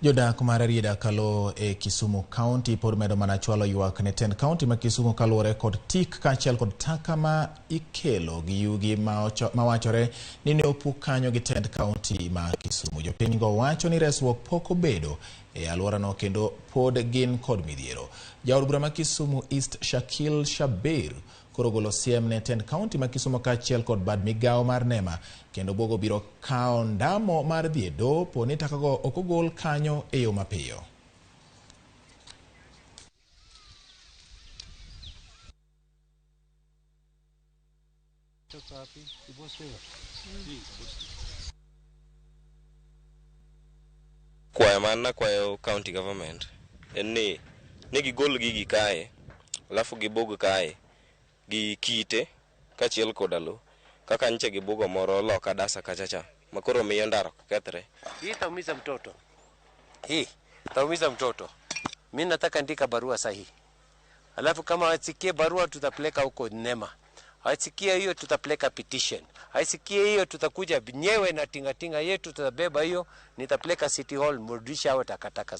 Jodak mar Rieda Kalo e Kisumu County pod medo mana chwalo ywak ne tend county ma Kisumu kaluwore kod tik kaachiel kod taka ma ikelo gi yugi ma wachore ni ne opuk kanyo gi tend county ma Kisumu. Jopiny go wacho ni resruok pok obedo e alworano kendo pod gin kod midhiero. Jaod bura ma Kisumu East Shakil Shabir koro golo siem ne tend county ma Kisumu kaachiel kod bad migawo mar NEMA kendo bogo biro kawo ndamo mar dhi e doho po ni takago ok ogol kanyo e yo mapiyo. Kwayo man na kwayo county government en ni gigol gigi kae alafu gibog kae gi kite kachiel kod alo kaka nche gibugo moro loka dasa kachacha makoro miyo ndaro kethre. Hii taumiza mtoto. Mimi nataka andika barua sahihi. Alafu kama hawasikie barua tutapeleka huko NEMA. Hawasikie hiyo tutapeleka petition. Hawasikie hiyo tutakuja nyewe na tingatinga yetu tutabeba hiyo nitapeleka City Hall mrudisha hao takataka.